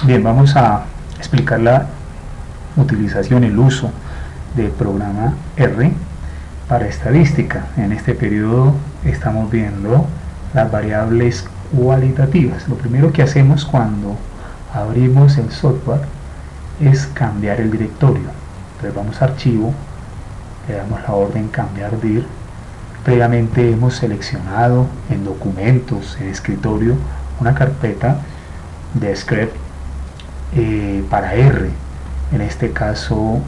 Bien, vamos a explicar la utilización, el uso del programa R para estadística. En este periodo estamos viendo las variables cualitativas. Lo primero que hacemos cuando abrimos el software es cambiar el directorio. Entonces vamos a archivo, le damos la orden cambiar dir. Previamente hemos seleccionado en documentos, en escritorio, una carpeta de script para R. En este caso,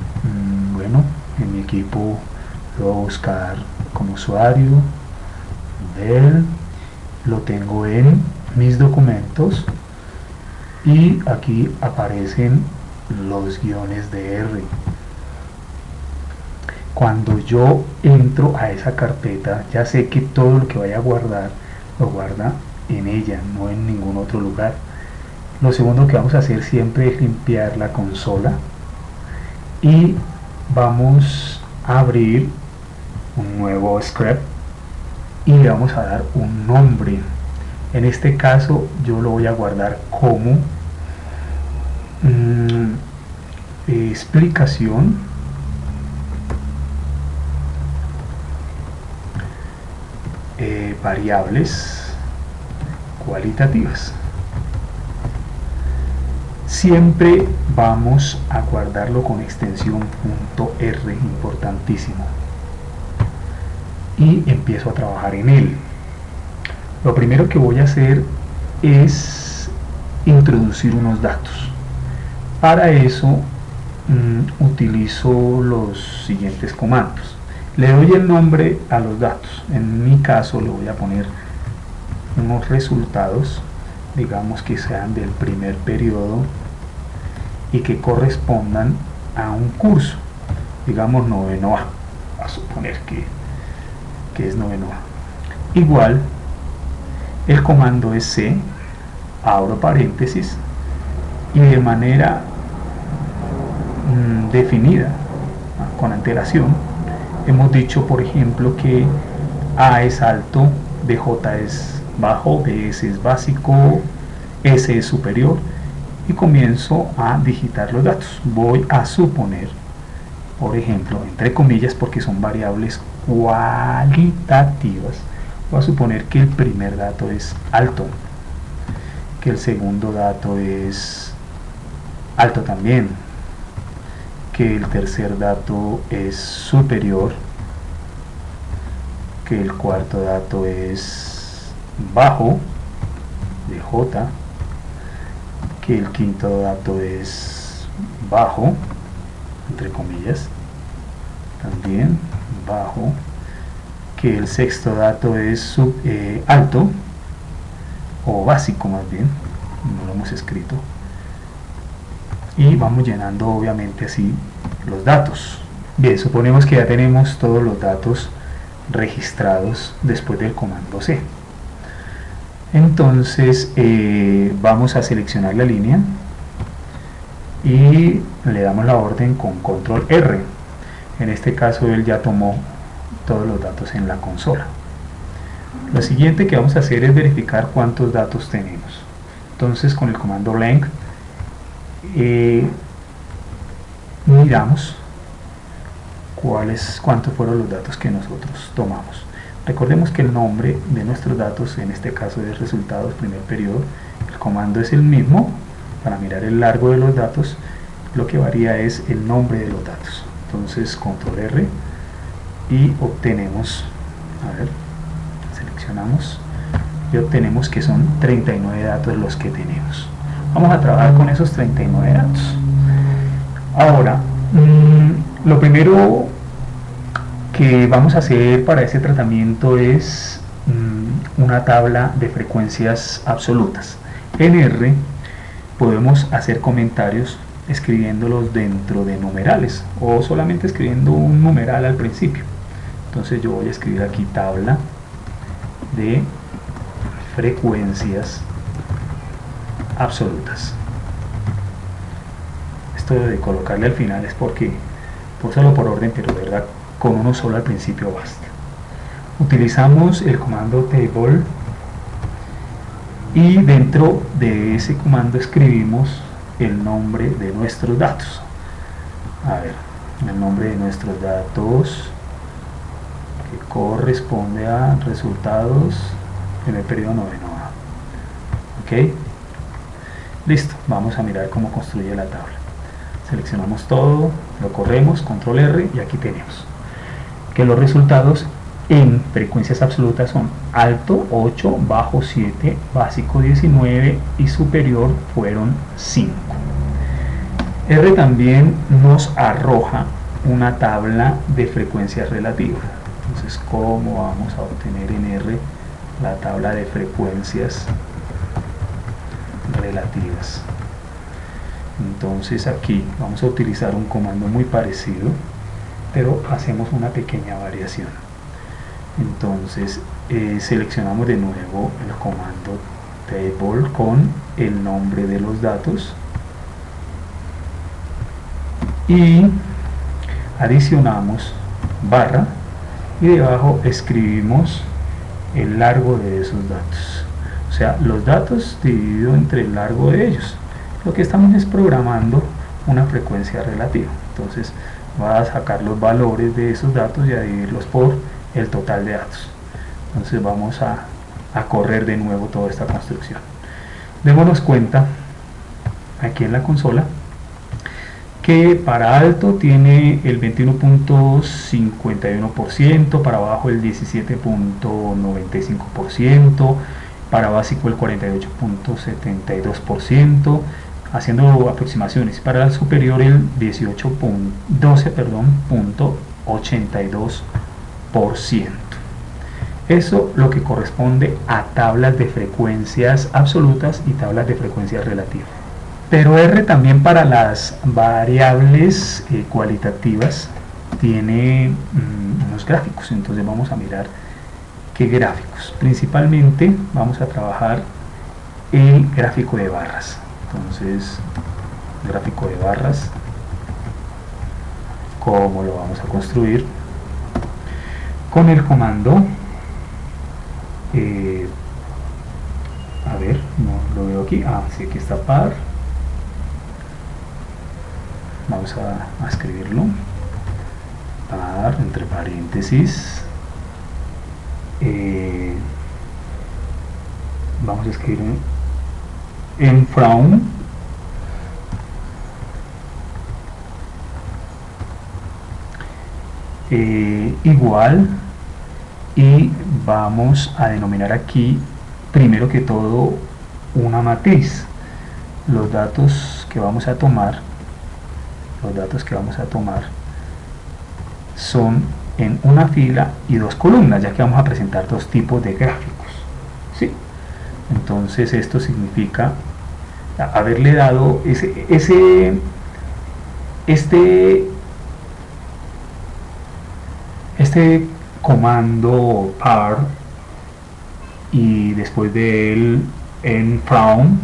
bueno, en mi equipo lo voy a buscar como usuario, ver, lo tengo en mis documentos y aquí aparecen los guiones de R. Cuando yo entro a esa carpeta, ya sé que todo lo que vaya a guardar lo guarda en ella, no en ningún otro lugar. Lo segundo que vamos a hacer siempre es limpiar la consola y vamos a abrir un nuevo script y le vamos a dar un nombre. En este caso yo lo voy a guardar como explicación variables cualitativas. Siempre vamos a guardarlo con extensión .r, importantísimo, y empiezo a trabajar en él. Lo primero que voy a hacer es introducir unos datos. Para eso utilizo los siguientes comandos. Le doy el nombre a los datos. En mi caso le voy a poner unos resultados, digamos que sean del primer periodo y que correspondan a un curso, digamos noveno A, a suponer que es noveno A. Igual el comando es C, abro paréntesis, y de manera definida, con antelación, hemos dicho por ejemplo que A es alto, BJ es bajo, BS es básico, S es superior, y comienzo a digitar los datos. Voy a suponer, por ejemplo, entre comillas, porque son variables cualitativas, voy a suponer que el primer dato es alto, que el segundo dato es alto también, que el tercer dato es superior, que el cuarto dato es bajo, de J, que el quinto dato es bajo, entre comillas, también bajo, que el sexto dato es alto, o básico más bien, no lo hemos escrito, y vamos llenando obviamente así los datos. Bien, suponemos que ya tenemos todos los datos registrados después del comando C. Entonces vamos a seleccionar la línea y le damos la orden con control R. En este caso él ya tomó todos los datos en la consola. Lo siguiente que vamos a hacer es verificar cuántos datos tenemos. Entonces con el comando length miramos cuántos fueron los datos que nosotros tomamos. Recordemos que el nombre de nuestros datos, en este caso de resultados primer periodo, el comando es el mismo. Para mirar el largo de los datos, lo que varía es el nombre de los datos. Entonces control R y obtenemos, a ver, seleccionamos y obtenemos que son 39 datos los que tenemos. Vamos a trabajar con esos 39 datos. Ahora, lo primero que vamos a hacer para ese tratamiento es una tabla de frecuencias absolutas. En R podemos hacer comentarios escribiéndolos dentro de numerales o solamente escribiendo un numeral al principio. Entonces yo voy a escribir aquí tabla de frecuencias absolutas. Esto de colocarle al final es porque solo por orden, pero de verdad con uno solo al principio basta. Utilizamos el comando table y dentro de ese comando escribimos el nombre de nuestros datos. A ver, el nombre de nuestros datos que corresponde a resultados en el periodo noveno A. Ok, listo, vamos a mirar cómo construye la tabla. Seleccionamos todo, lo corremos, control R, y aquí tenemos que los resultados en frecuencias absolutas son alto 8, bajo 7, básico 19 y superior fueron 5. R también nos arroja una tabla de frecuencias relativas. Entonces, ¿cómo vamos a obtener en R la tabla de frecuencias relativas? Entonces aquí vamos a utilizar un comando muy parecido, pero hacemos una pequeña variación. Entonces seleccionamos de nuevo el comando table con el nombre de los datos y adicionamos barra y debajo escribimos el largo de esos datos, o sea, los datos dividido entre el largo de ellos. Lo que estamos es programando una frecuencia relativa. Entonces va a sacar los valores de esos datos y a dividirlos por el total de datos. Entonces vamos a correr de nuevo toda esta construcción. Démonos cuenta aquí en la consola que para alto tiene el 21.51%, para bajo el 17.95%, para básico el 48.72%, haciendo aproximaciones, para el superior el 18.82%. Eso lo que corresponde a tablas de frecuencias absolutas y tablas de frecuencias relativas. Pero R también para las variables cualitativas tiene unos gráficos. Entonces vamos a mirar qué gráficos. Principalmente vamos a trabajar el gráfico de barras. Entonces, gráfico de barras, ¿cómo lo vamos a construir? Con el comando, a ver, no lo veo aquí, sí, aquí está par. Vamos a escribirlo, par, entre paréntesis, vamos a escribir en from igual, y vamos a denominar aquí primero que todo una matriz. Los datos que vamos a tomar son en una fila y dos columnas, ya que vamos a presentar dos tipos de gráficos, ¿sí? Entonces esto significa haberle dado este comando par y después de él en from,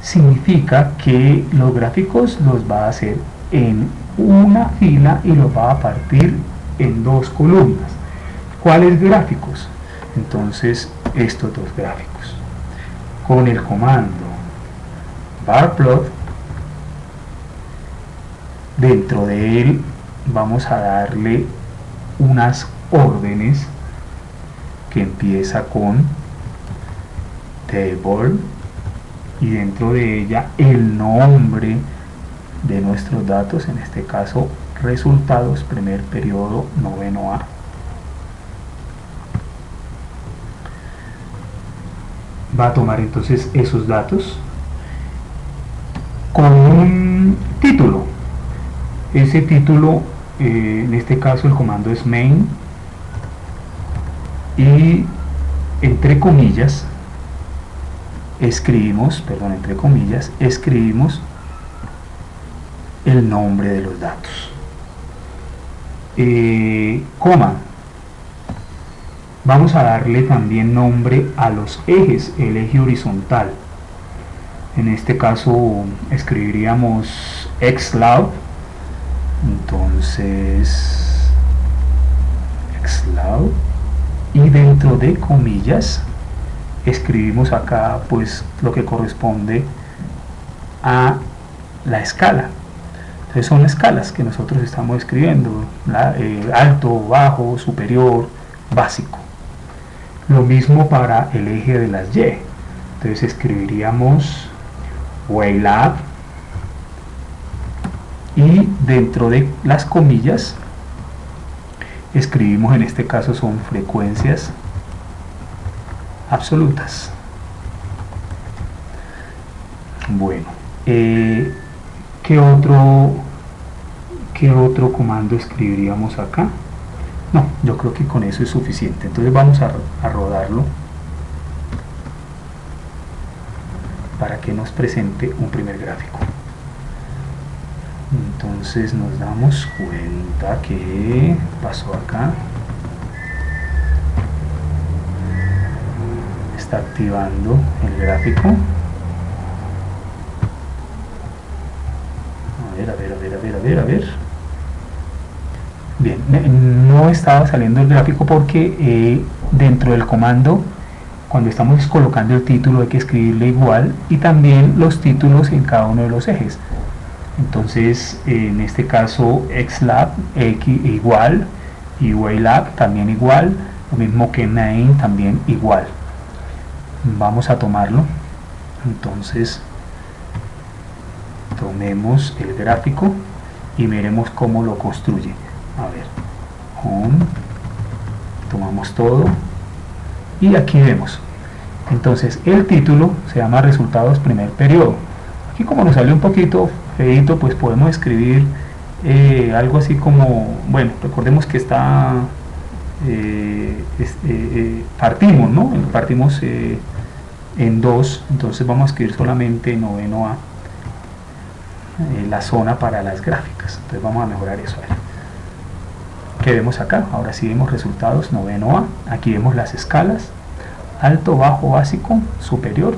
significa que los gráficos los va a hacer en una fila y los va a partir en dos columnas. ¿Cuáles gráficos? Entonces estos dos gráficos. Con el comando barplot, dentro de él vamos a darle unas órdenes que empieza con table y dentro de ella el nombre de nuestros datos, en este caso resultados primer periodo noveno A. Va a tomar entonces esos datos con un título. Ese título, en este caso el comando es main, y entre comillas escribimos el nombre de los datos. Coma, vamos a darle también nombre a los ejes, el eje horizontal. En este caso escribiríamos xlab, entonces xlab, y dentro de comillas escribimos acá pues lo que corresponde a la escala. Entonces son escalas que nosotros estamos escribiendo, alto, bajo, superior, básico. Lo mismo para el eje de las Y. Entonces escribiríamos YLab y dentro de las comillas escribimos, en este caso son frecuencias absolutas. Bueno, ¿qué otro comando escribiríamos acá? No, yo creo que con eso es suficiente. Entonces vamos a rodarlo para que nos presente un primer gráfico. Entonces nos damos cuenta que pasó acá, está activando el gráfico. A ver. Bien, no estaba saliendo el gráfico porque dentro del comando, cuando estamos colocando el título, hay que escribirle igual y también los títulos en cada uno de los ejes. Entonces, en este caso, xlab igual y ylab también igual, lo mismo que name también igual. Vamos a tomarlo. Entonces, tomemos el gráfico y miremos cómo lo construye. A ver, home, tomamos todo y aquí vemos. Entonces el título se llama resultados primer periodo. Aquí, como nos sale un poquito feito, pues podemos escribir algo así como, bueno, recordemos que está partimos, ¿no? Partimos en dos, entonces vamos a escribir solamente noveno A, la zona para las gráficas. Entonces vamos a mejorar eso. A ver, ¿qué vemos acá? Ahora sí vemos resultados noveno A. Aquí vemos las escalas: alto, bajo, básico, superior,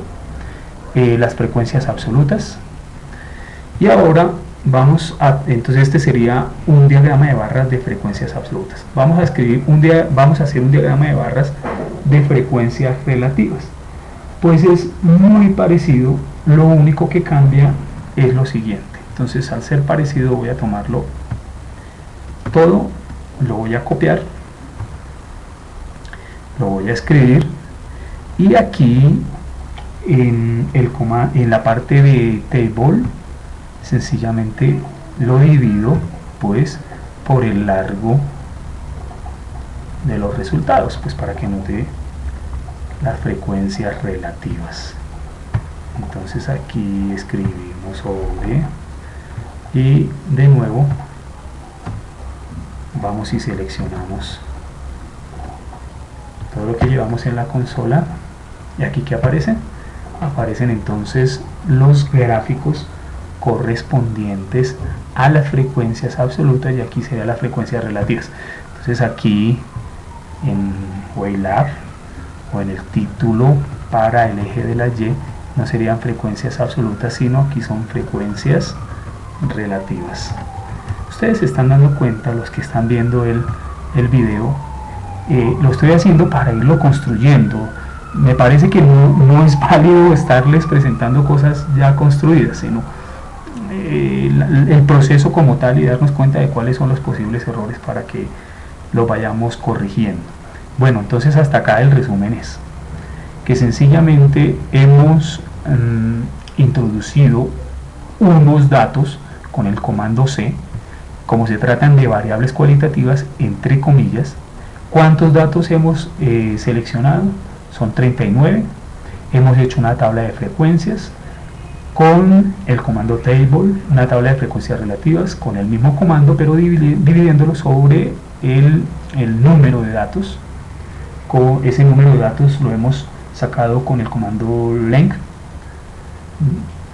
las frecuencias absolutas. Y ahora vamos a, entonces este sería un diagrama de barras de frecuencias absolutas. Vamos a hacer un diagrama de barras de frecuencias relativas. Pues es muy parecido, lo único que cambia es lo siguiente. Entonces, al ser parecido, voy a tomarlo todo, lo voy a copiar, lo voy a escribir, y aquí en la parte de table sencillamente lo divido pues por el largo de los resultados, pues para que nos dé las frecuencias relativas. Entonces aquí escribimos sobre y de nuevo vamos y seleccionamos todo lo que llevamos en la consola, y aquí ¿qué aparece? Aparecen entonces los gráficos correspondientes a las frecuencias absolutas, y aquí serían las frecuencias relativas. Entonces aquí en YLab o en el título para el eje de la Y no serían frecuencias absolutas, sino aquí son frecuencias relativas. Ustedes se están dando cuenta, los que están viendo el video, lo estoy haciendo para irlo construyendo. Me parece que no es válido estarles presentando cosas ya construidas, sino el proceso como tal, y darnos cuenta de cuáles son los posibles errores para que lo vayamos corrigiendo. Bueno, entonces hasta acá el resumen es que sencillamente hemos introducido unos datos con el comando C. Como se tratan de variables cualitativas, entre comillas, ¿cuántos datos hemos seleccionado? Son 39. Hemos hecho una tabla de frecuencias con el comando table, una tabla de frecuencias relativas con el mismo comando, pero dividiéndolo sobre el número de datos. Con ese número de datos lo hemos sacado con el comando length.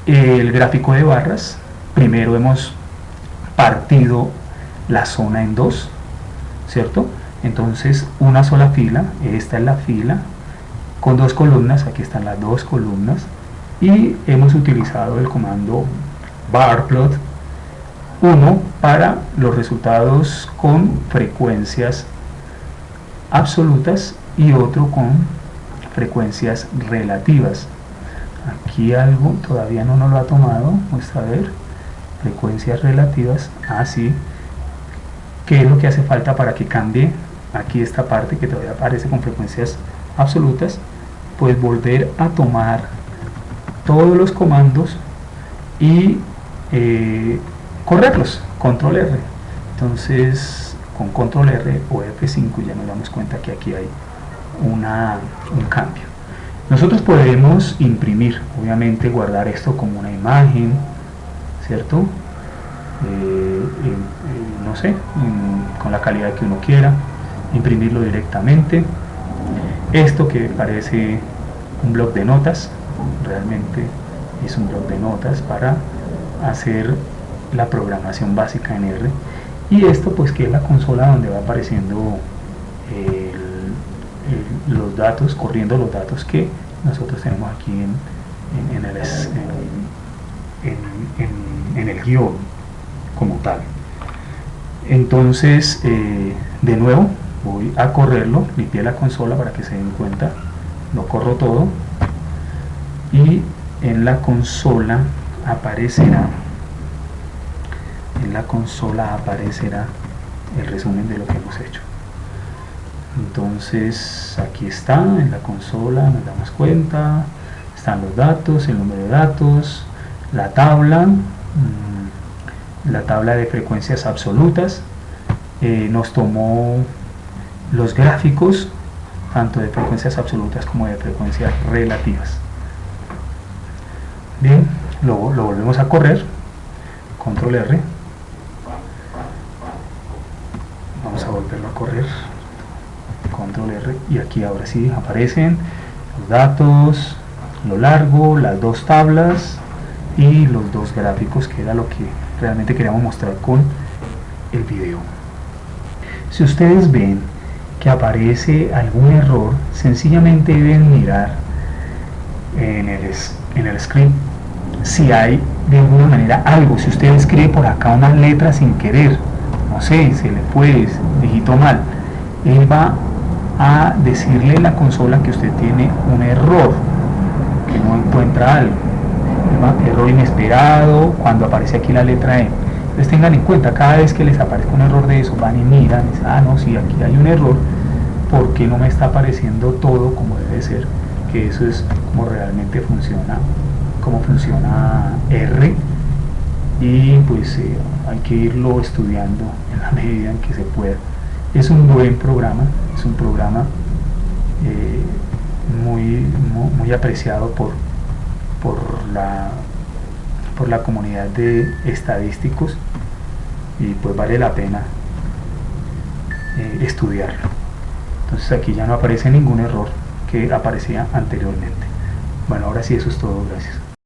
El gráfico de barras, primero hemos partido la zona en dos, ¿cierto? Entonces una sola fila, esta es la fila con dos columnas, aquí están las dos columnas, y hemos utilizado el comando barplot 1 para los resultados con frecuencias absolutas y otro con frecuencias relativas. Aquí algo todavía no nos lo ha tomado, vamos a ver. frecuencias relativas, así. ¿Qué es lo que hace falta para que cambie aquí esta parte que todavía aparece con frecuencias absolutas? Pues volver a tomar todos los comandos y correrlos, control R. Entonces con control R o F5 ya nos damos cuenta que aquí hay un cambio. Nosotros podemos imprimir, obviamente guardar esto como una imagen, ¿cierto? No sé, con la calidad que uno quiera, imprimirlo directamente. Esto que parece un bloc de notas, realmente es un bloc de notas para hacer la programación básica en R. Y esto pues que es la consola donde va apareciendo los datos, corriendo los datos que nosotros tenemos aquí en el guión como tal. Entonces de nuevo voy a correrlo, limpié la consola para que se den cuenta, lo corro todo y en la consola aparecerá el resumen de lo que hemos hecho. Entonces aquí está en la consola, nos damos cuenta, están los datos, el número de datos, la tabla de frecuencias absolutas, nos tomó los gráficos tanto de frecuencias absolutas como de frecuencias relativas. Bien, lo volvemos a correr, control R, vamos a volverlo a correr, control R, y aquí ahora sí aparecen los datos, lo largo, las dos tablas y los dos gráficos, que era lo que realmente queríamos mostrar con el video. Si ustedes ven que aparece algún error, sencillamente deben mirar en el script si hay de alguna manera algo. Si usted escribe por acá una letra sin querer, no sé, se le fue, digitó mal, él va a decirle en la consola que usted tiene un error, que no encuentra algo, error inesperado, cuando aparece aquí la letra E. Entonces tengan en cuenta, cada vez que les aparezca un error de eso, van y miran, dicen, ah no, sí, aquí hay un error, porque no me está apareciendo todo como debe ser, que eso es como realmente funciona, cómo funciona R, y pues hay que irlo estudiando en la medida en que se pueda. Es un buen programa, es un programa muy apreciado por la comunidad de estadísticos, y pues vale la pena estudiarlo. Entonces aquí ya no aparece ningún error que aparecía anteriormente. Bueno, ahora sí, eso es todo, gracias.